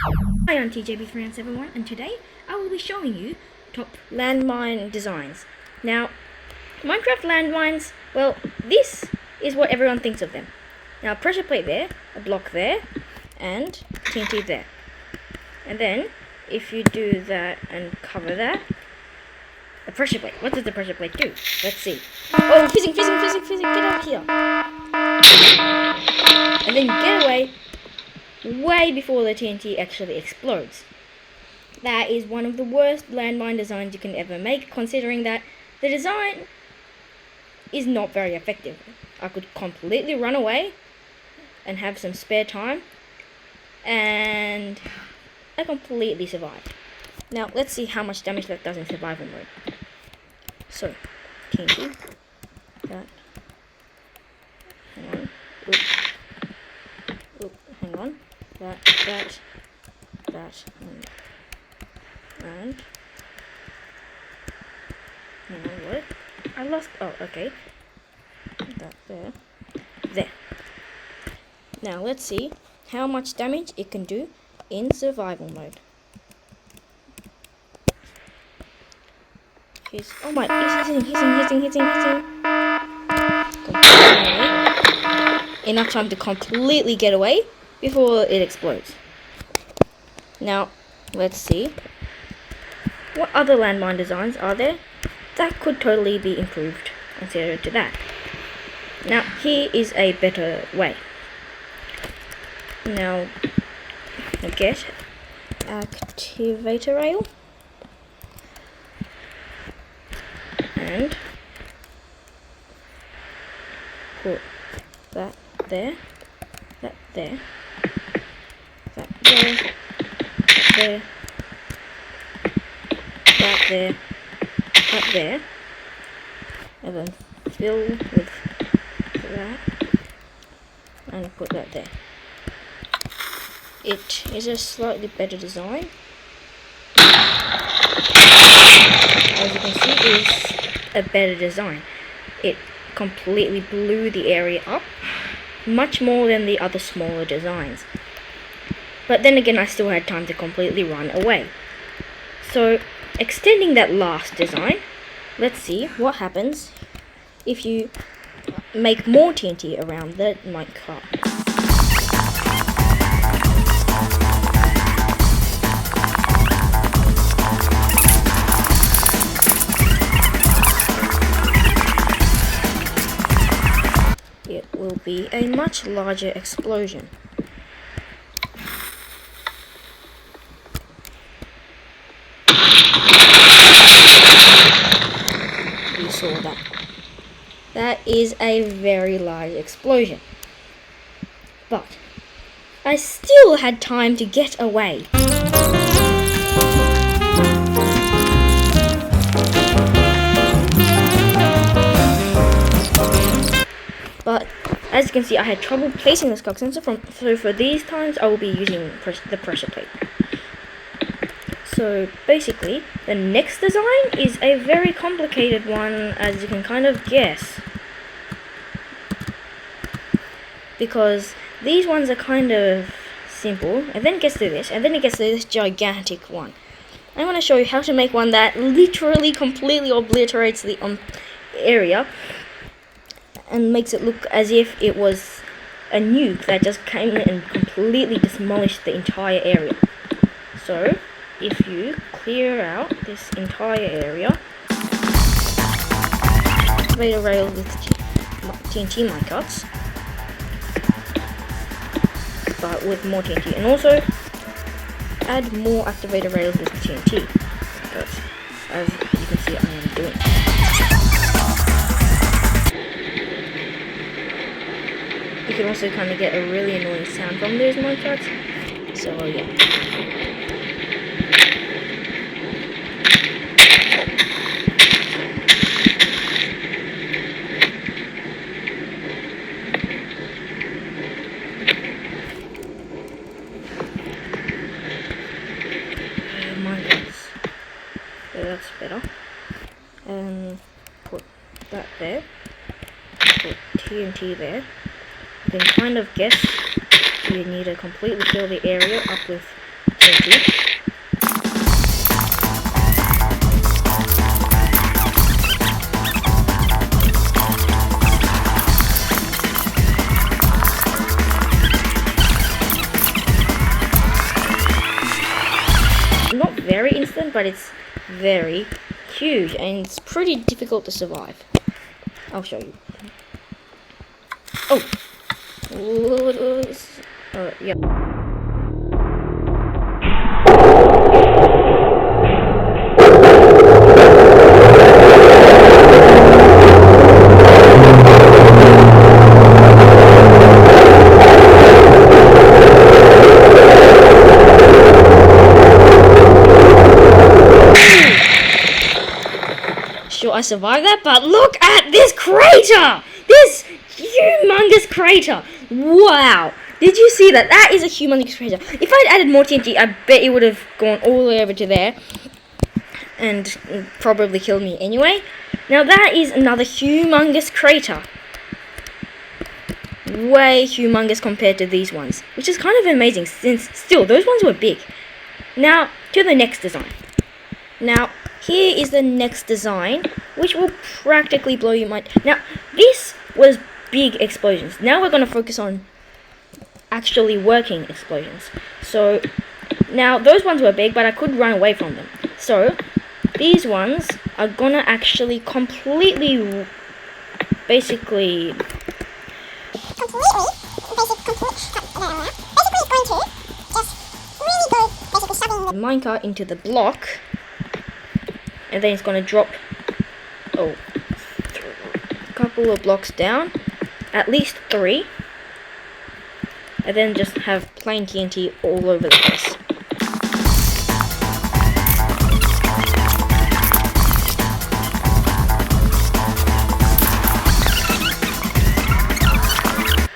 Hi, I'm TJB371 and today I will be showing you top landmine designs. Now, Minecraft landmines, well, this is what everyone thinks of them. Now, a pressure plate there, a block there, and TNT there. And then, if you do that and cover that, the pressure plate. What does the pressure plate do? Let's see. Oh, fizzing, get out of here. And then you get away way before the TNT actually explodes. That is one of the worst landmine designs you can ever make, considering that the design is not very effective. I could completely run away and have some spare time, and I completely survived. Now let's see how much damage that does in survival mode. So, TNT, that, hang on, hang on, that, and hang on, what? I lost, oh, okay, that there. Now let's see how much damage it can do in survival mode. Oh my, he's hitting. Enough time to completely get away before it explodes. Now, let's see. What other landmine designs are there that could totally be improved considered to that? Now, here is a better way. Now, get activator rail. And put that there, that there, that there, that there, that there, and then fill with that, and put that there. It is a slightly better design. As you can see, it is a better design. It completely blew the area up, much more than the other smaller designs. But then again, I still had time to completely run away. So, extending that last design, let's see what happens if you make more TNT around the minecart. It will be a much larger explosion. You saw that. That is a very large explosion. But I still had time to get away. But as you can see, I had trouble placing the scope sensor, so for these times I will be using the pressure plate. So basically, the next design is a very complicated one, as you can kind of guess. Because these ones are kind of simple, and then it gets to this, and then it gets to this gigantic one. I want to show you how to make one that literally completely obliterates the area, and makes it look as if it was a nuke that just came in and completely demolished the entire area. So, if you clear out this entire area, activate a rail with TNT minecarts, but with more TNT, and also add more activator rails with TNT, because as you can see, I am doing. You can also kind of get a really annoying sound from those minecarts, so yeah. Minecarts. So that's better. And put that there. Put TNT there. You can kind of guess you need to completely fill the area up with TNT. Not very instant, but it's very huge and it's pretty difficult to survive. I'll show you. Oh! Yep. Sure, I survived that, but look at this crater! This humongous crater! Wow! Did you see that? That is a humongous crater. If I'd added more TNT, I bet it would have gone all the way over to there and probably killed me anyway. Now that is another humongous crater. Way humongous compared to these ones, which is kind of amazing since still those ones were big. Now to the next design. Now here is the next design, which will practically blow your mind. Now this was big explosions. Now we're going to focus on actually working explosions. So now those ones were big, but I could run away from them. So these ones are gonna actually completely basically the minecart into the block, and then it's gonna drop a couple of blocks down, at least 3, and then just have plain TNT all over the place.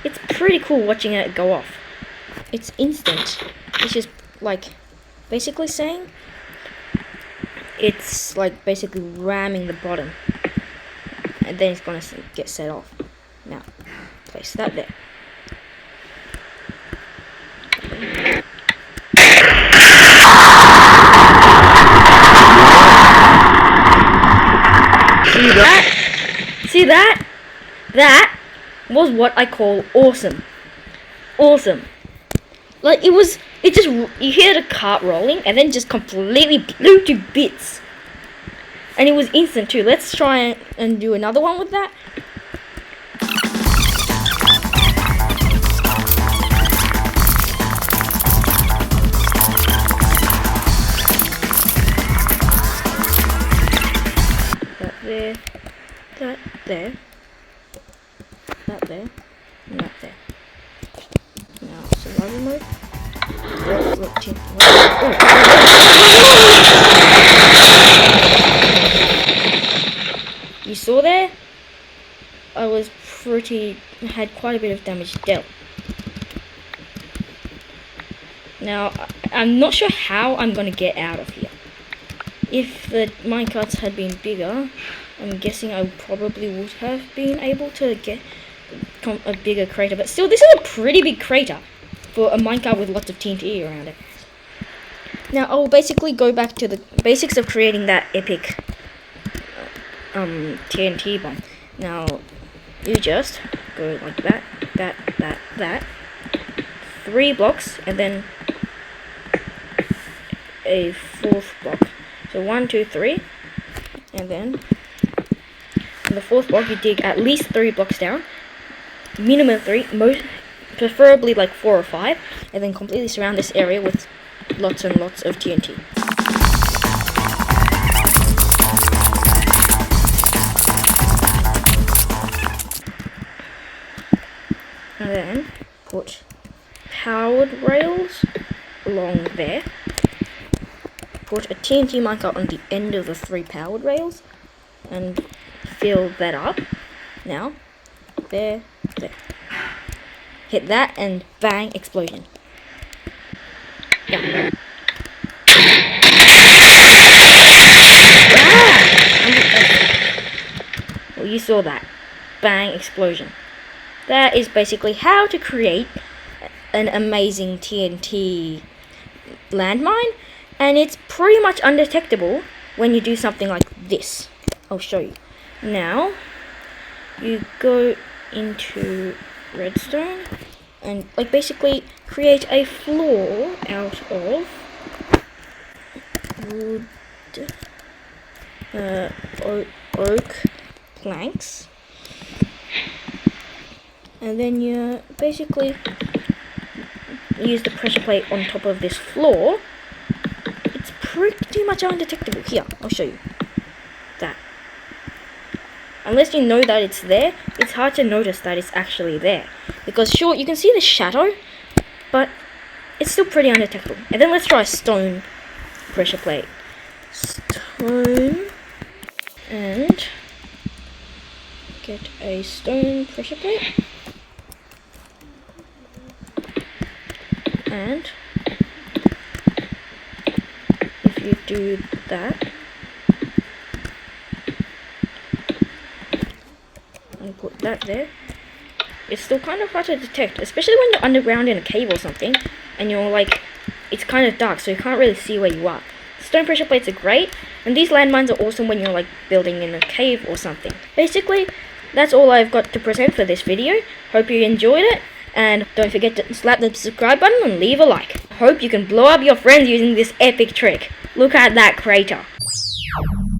It's pretty cool watching it go off. It's instant. It's just like basically saying it's like basically ramming the bottom, and then it's gonna get set off. Now place that there. See that? See that? That was what I call awesome. Awesome. Like it just, you hear the cart rolling and then just completely blew to bits. And it was instant too. Let's try and do another one with that. That there, that there, and that there. Now survival mode. You saw there? I was had quite a bit of damage dealt. Now I'm not sure how I'm gonna get out of here. If the minecarts had been bigger, I'm guessing I probably would have been able to get a bigger crater. But still, this is a pretty big crater for a minecart with lots of TNT around it. Now, I'll basically go back to the basics of creating that epic TNT bomb. Now, you just go like that, that. 3 blocks, and then a 4th block. So 1, 2, 3, and then in the 4th block you dig at least 3 blocks down, minimum 3, preferably like 4 or 5, and then completely surround this area with lots and lots of TNT. And then put powered rails along there. Put a TNT minecart on the end of the 3 powered rails and fill that up. Now, there. Hit that and bang, explosion. Yeah. Well, you saw that. Bang, explosion. That is basically how to create an amazing TNT landmine, and it's pretty much undetectable when you do something like this. I'll show you. Now, you go into redstone and like basically create a floor out of wood, oak planks, and then you basically use the pressure plate on top of this floor. It's pretty much undetectable. Here, I'll show you that. Unless you know that it's there, it's hard to notice that it's actually there. Because sure, you can see the shadow, but it's still pretty undetectable. And then let's try a stone pressure plate. Stone, and get a stone pressure plate. And if you do that, and put that there, it's still kind of hard to detect, especially when you're underground in a cave or something, and you're like, it's kind of dark, so you can't really see where you are. Stone pressure plates are great, and these landmines are awesome when you're like building in a cave or something. Basically, that's all I've got to present for this video. Hope you enjoyed it, and don't forget to slap the subscribe button and leave a like. Hope you can blow up your friends using this epic trick. Look at that crater.